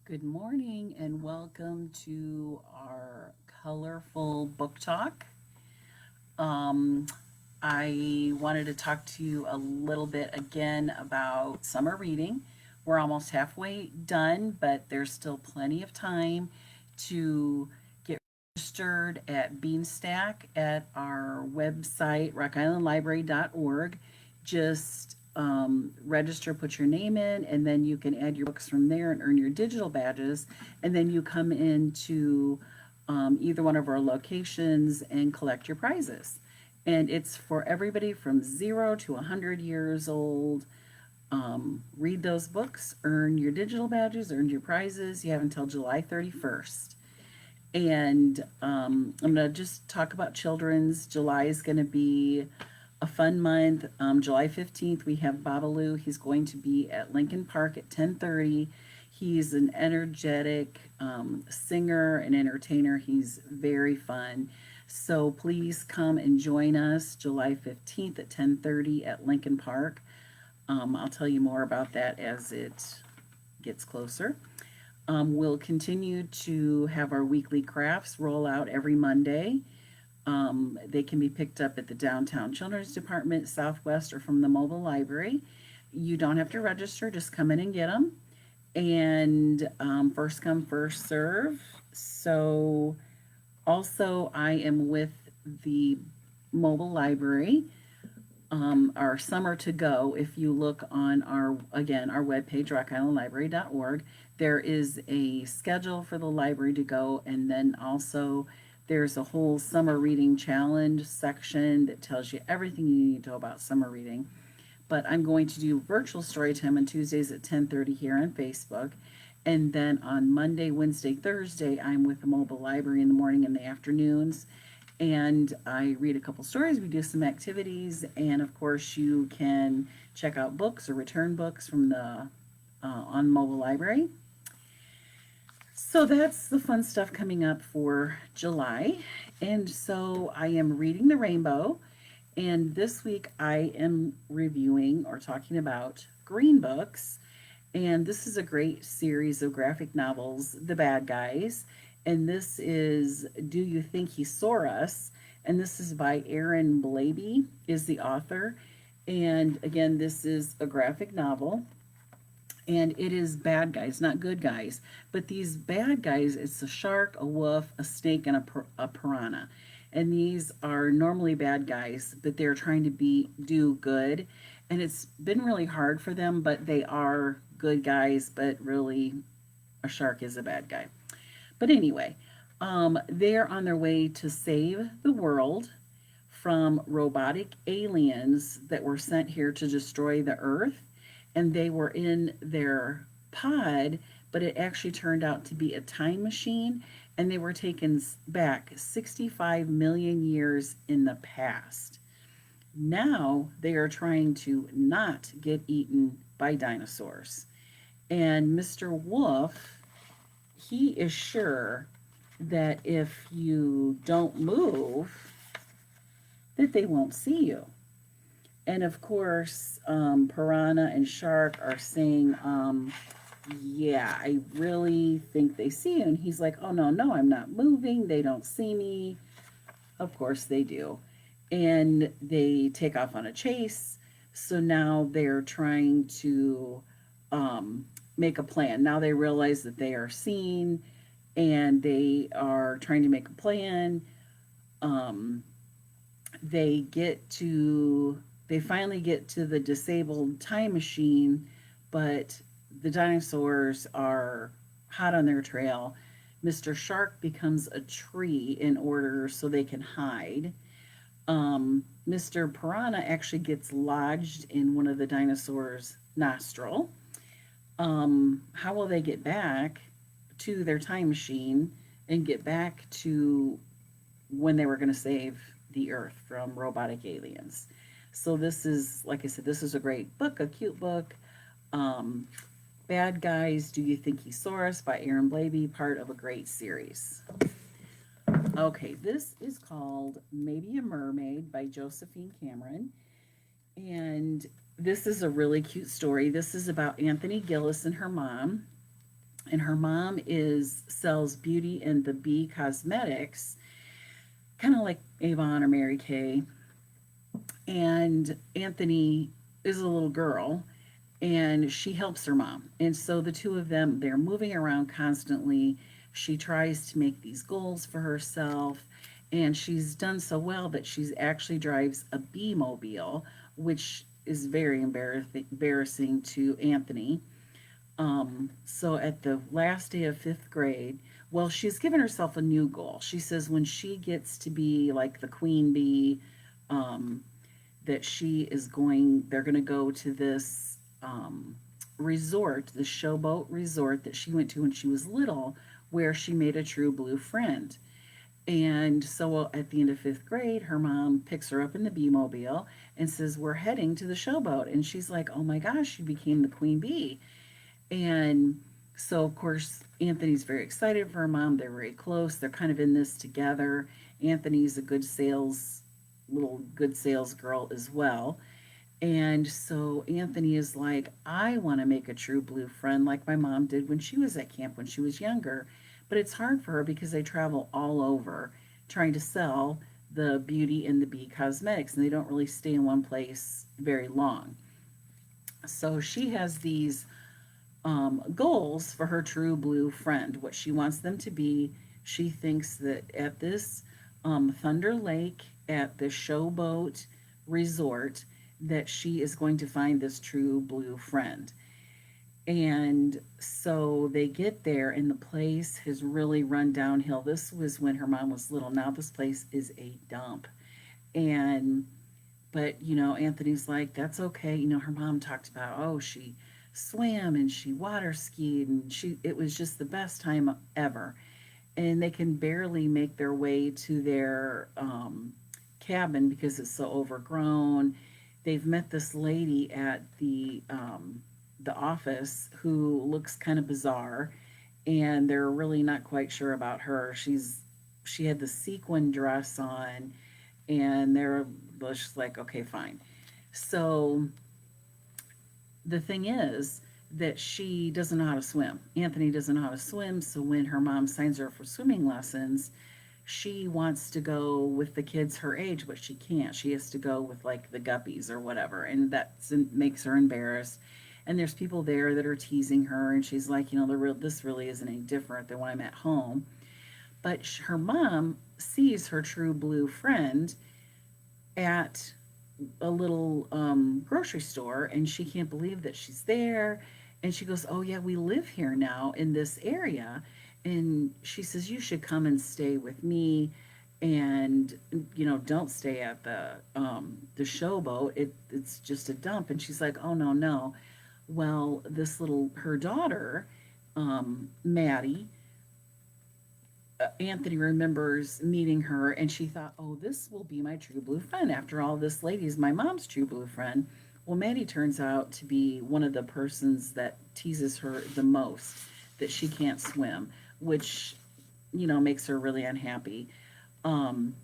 Good morning and welcome to our colorful book talk. Um, I wanted to talk to you a little bit again about summer reading. We're almost halfway done, but there's still plenty of time to get registered at Beanstack at our website, rockislandlibrary.org. Just register, put your name in, and then you can add your books from there and earn your digital badges. And then you come into either one of our locations and collect your prizes. And it's for everybody from 0 to 100 years old. Read those books, earn your digital badges, earn your prizes. You have until July 31st. And I'm going to just talk about children's. July is going to be a fun month. July 15th, we have Babalu. He's going to be at Lincoln Park at 10:30. He's an energetic singer and entertainer. He's very fun. So please come and join us July 15th at 10:30 at Lincoln Park. I'll tell you more about that as it gets closer. We'll continue to have our weekly crafts roll out every Monday. They can be picked up at the Downtown Children's Department, Southwest, or from the mobile library. You don't have to register, just come in and get them. And first come, first serve. So, also, I am with the mobile library. Our summer to go, if you look on our webpage, rockislandlibrary.org, there is a schedule for the library to go, and then also there's a whole summer reading challenge section that tells you everything you need to know about summer reading. But I'm going to do virtual story time on Tuesdays at 10:30 here on Facebook. And then on Monday, Wednesday, Thursday, I'm with the mobile library in the morning and the afternoons. And I read a couple stories, we do some activities, and of course, you can check out books or return books from the on mobile library. So that's the fun stuff coming up for July. And so I am reading The Rainbow. And this week I am reviewing or talking about Green Books. And this is a great series of graphic novels, The Bad Guys. And this is Do You Think He Saw Us? And this is by Aaron Blabey, is the author. And again, this is a graphic novel. And it is bad guys, not good guys. But these bad guys, it's a shark, a wolf, a snake, and a piranha. And these are normally bad guys, but they're trying to do good. And it's been really hard for them, but they are good guys, but really a shark is a bad guy. But anyway, they're on their way to save the world from robotic aliens that were sent here to destroy the earth. And they were in their pod, but it actually turned out to be a time machine, and they were taken back 65 million years in the past. Now they are trying to not get eaten by dinosaurs. And Mr. Wolf, he is sure that if you don't move, that they won't see you. And of course, Piranha and Shark are saying, yeah, I really think they see you. And he's like, oh, no, no, I'm not moving. They don't see me. Of course they do. And they take off on a chase. So now they're trying to make a plan. Now they realize that they are seen and they are trying to make a plan. Um, they finally get to the disabled time machine, but the dinosaurs are hot on their trail. Mr. Shark becomes a tree in order so they can hide. Mr. Piranha actually gets lodged in one of the dinosaurs' nostril. How will they get back to their time machine and get back to when they were going to save the earth from robotic aliens? So this is, like I said, this is a great book, a cute book. Bad Guys, Do You Think He Saw Us by Aaron Blabey, part of a great series. Okay, this is called Maybe a Mermaid by Josephine Cameron. And this is a really cute story. This is about Anthony Gillis and her mom. and her mom sells Beauty and the Bee cosmetics, kind of like Avon or Mary Kay. And Anthony is a little girl, and she helps her mom. And so the two of them, they're moving around constantly. She tries to make these goals for herself, and she's done so well that she's actually drives a bee mobile, which is very embarrassing to Anthony. So at the last day of fifth grade, well, she's given herself a new goal. She says when she gets to be like the queen bee, um, that they're going to go to this resort, the showboat resort that she went to when she was little, where she made a true blue friend. And so at the end of fifth grade, her mom picks her up in the bee mobile and says, "We're heading to the showboat." And she's like, "Oh my gosh, she became the queen bee." And so, of course, Anthony's very excited for her mom. They're very close. They're kind of in this together. Anthony's a good sales girl as well. And so Anthony is like, "I want to make a true blue friend like my mom did when she was at camp when she was younger." But it's hard for her because they travel all over trying to sell the Beauty and the Bee cosmetics, and they don't really stay in one place very long. So she has these goals for her true blue friend, what she wants them to be. She thinks that at this Thunder Lake, at the Showboat Resort, that she is going to find this true blue friend. And so they get there, and the place has really run downhill. This was when her mom was little. Now this place is a dump. And but Anthony's like, "That's okay." Her mom talked about, oh, she swam and she water skied, and it was just the best time ever. And they can barely make their way to their cabin because it's so overgrown. They've met this lady at the office who looks kind of bizarre, and they're really not quite sure about her. She had the sequin dress on, and they're just like, "Okay, fine." So the thing is that she doesn't know how to swim. Anthony doesn't know how to swim, so when her mom signs her for swimming lessons, she wants to go with the kids her age, but she can't. She has to go with like the guppies or whatever, and that makes her embarrassed. And there's people there that are teasing her, and she's like, this really isn't any different than when I'm at home. But her mom sees her true blue friend at a little grocery store, and she can't believe that she's there. And she goes, "Oh yeah, we live here now in this area." And she says, "You should come and stay with me, and don't stay at the showboat. It's just a dump." And she's like, "Oh no, no." Well, her daughter, Maddie, Anthony remembers meeting her, and she thought, "Oh, this will be my true blue friend. After all, this lady is my mom's true blue friend." Well, Maddie turns out to be one of the persons that teases her the most, that she can't swim, which, makes her really unhappy. Um,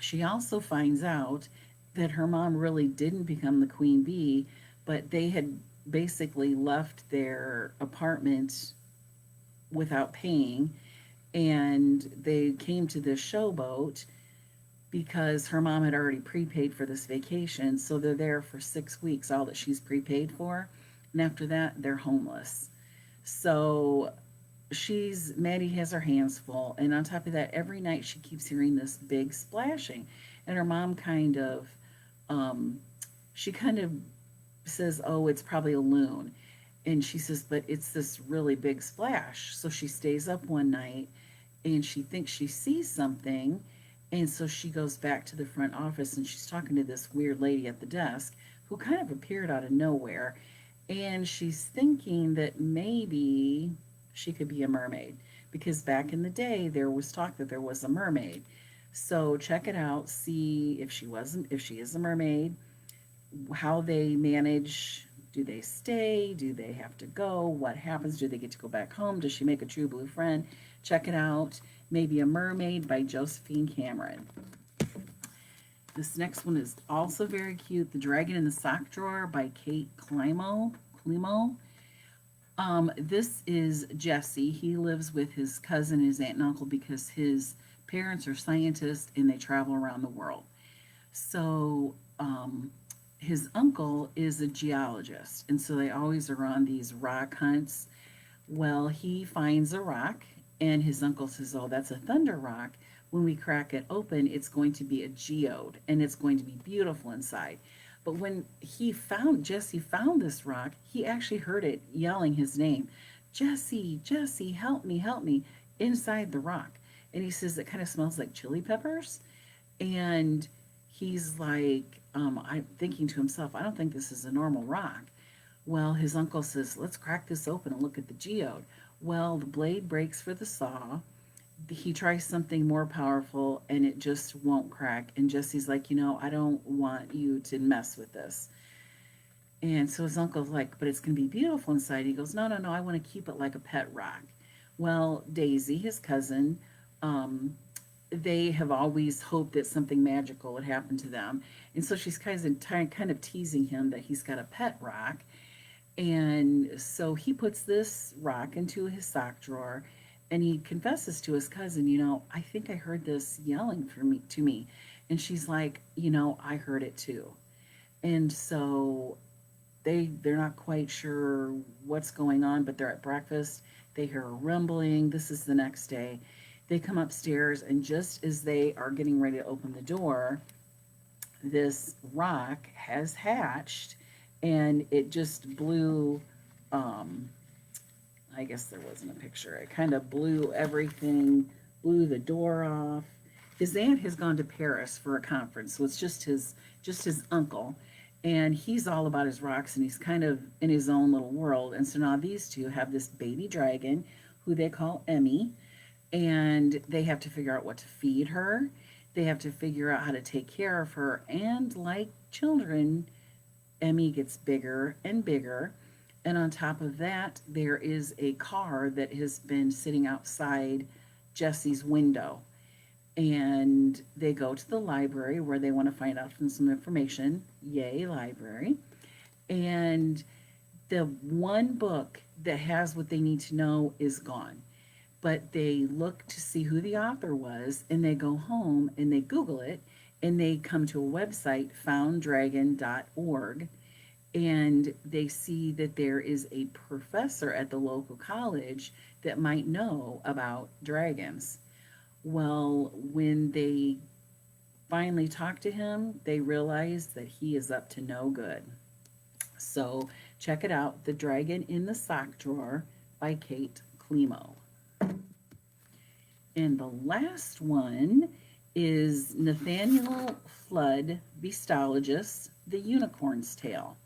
she also finds out that her mom really didn't become the queen bee, but they had basically left their apartment without paying, and they came to this showboat because her mom had already prepaid for this vacation. So they're there for 6 weeks, all that she's prepaid for. And after that, they're homeless. So Maddie has her hands full. And on top of that, every night she keeps hearing this big splashing. And her mom she kind of says, "Oh, it's probably a loon." And she says, "But it's this really big splash." So she stays up one night, and she thinks she sees something. And so she goes back to the front office, and she's talking to this weird lady at the desk who kind of appeared out of nowhere. And she's thinking that maybe she could be a mermaid, because back in the day there was talk that there was a mermaid. So check it out, see if she is a mermaid, how they manage. Do they stay? Do they have to go? What happens? Do they get to go back home? Does she make a true blue friend? Check it out. Maybe a Mermaid by Josephine Cameron. This next one is also very cute. The Dragon in the Sock Drawer by Kate Climo. This is Jesse. He lives with his cousin, his aunt and uncle, because his parents are scientists and they travel around the world. So, his uncle is a geologist, and so they always are on these rock hunts. Well, he finds a rock, and his uncle says, "Oh, that's a thunder rock. When we crack it open, it's going to be a geode, and it's going to be beautiful inside." But when Jesse found this rock, he actually heard it yelling his name, "Jesse, Jesse, help me," inside the rock. And he says it kind of smells like chili peppers. And he's like, I'm thinking to himself, I don't think this is a normal rock. Well, his uncle says, let's crack this open and look at the geode. Well, the blade breaks for the saw. He tries something more powerful and it just won't crack. And Jesse's like, I don't want you to mess with this. And so his uncle's like, but it's going to be beautiful inside. He goes, no, no, no, I want to keep it like a pet rock. Well, Daisy, his cousin, um, they have always hoped that something magical would happen to them. And so she's kind of teasing him that he's got a pet rock. And so he puts this rock into his sock drawer and he confesses to his cousin, I think I heard this yelling to me. And she's like, I heard it too. And so they're not quite sure what's going on, but they're at breakfast. They hear a rumbling. This is the next day. They come upstairs, and just as they are getting ready to open the door, this rock has hatched, and it just blew. I guess there wasn't a picture. It kind of blew everything, blew the door off. His aunt has gone to Paris for a conference, so it's just his uncle, and he's all about his rocks, and he's kind of in his own little world. And so now these two have this baby dragon, who they call Emmy, and they have to figure out what to feed her. They have to figure out how to take care of her. And like children, Emmy gets bigger and bigger. And on top of that, there is a car that has been sitting outside Jesse's window. And they go to the library where they want to find out some information. Yay, library. And the one book that has what they need to know is gone. But they look to see who the author was, and they go home and they Google it, and they come to a website, founddragon.org, and they see that there is a professor at the local college that might know about dragons. Well, when they finally talk to him, they realize that he is up to no good. So check it out, The Dragon in the Sock Drawer by Kate Climo. And the last one is Nathaniel Flood, Beastologist, The Unicorn's Tale.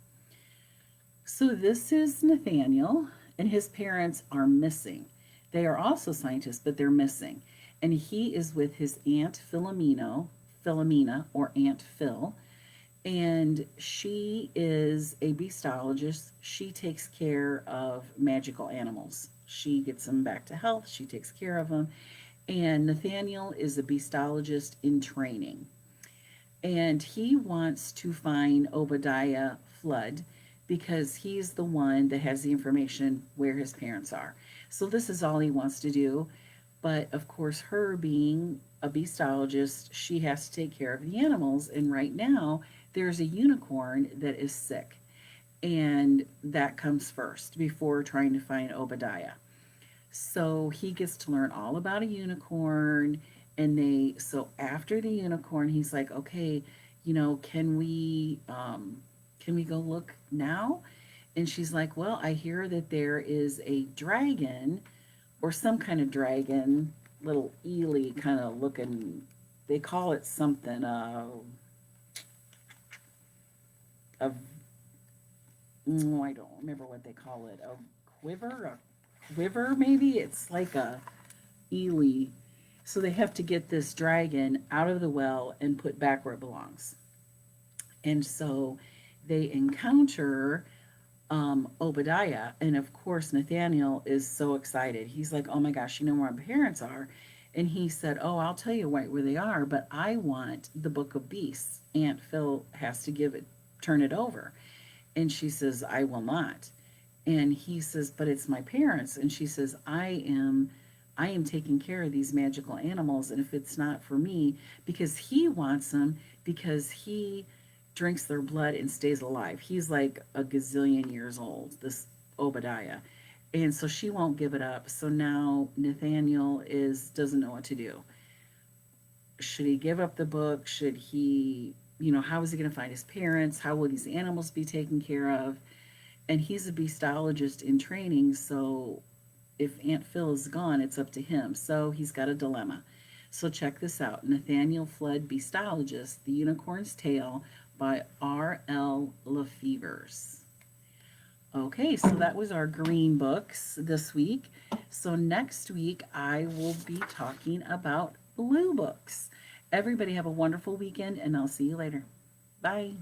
So this is Nathaniel, and his parents are missing. They are also scientists, but they're missing. And he is with his Aunt Philomena, or Aunt Phil, and she is a beastologist. She takes care of magical animals. She gets them back to health. She takes care of them. And Nathaniel is a beastologist in training. And he wants to find Obadiah Flood because he's the one that has the information where his parents are. So this is all he wants to do. But of course, her being a beastologist, she has to take care of the animals. And right now, there's a unicorn that is sick. And that comes first before trying to find Obadiah. So he gets to learn all about a unicorn. So after the unicorn, he's like, okay, can we go look now? And she's like, well, I hear that there is a dragon or some kind of dragon, little eel kind of looking. They call it something I don't remember what they call it. A quiver maybe. It's like a eel. So they have to get this dragon out of the well and put back where it belongs. And so they encounter Obadiah, and of course Nathaniel is so excited. He's like, "Oh my gosh, you know where my parents are?" And he said, "Oh, I'll tell you where they are, but I want the Book of Beasts. Aunt Phil has to turn it over." And she says, "I will not." And he says, but it's my parents. And she says, I am taking care of these magical animals, and if it's not for me, because he wants them, because he drinks their blood and stays alive. He's like a gazillion years old, this Obadiah. And so she won't give it up. So now Nathaniel is doesn't know what to do. Should he give up the book? Should he, how is he going to find his parents? How will these animals be taken care of? And he's a beastologist in training, so if Aunt Phil is gone, it's up to him. So he's got a dilemma. So check this out. Nathaniel Fled Beastologist, The Unicorn's Tale by R.L. Lafevers. Okay, so that was our green books this week. So next week, I will be talking about blue books. Everybody have a wonderful weekend, and I'll see you later. Bye.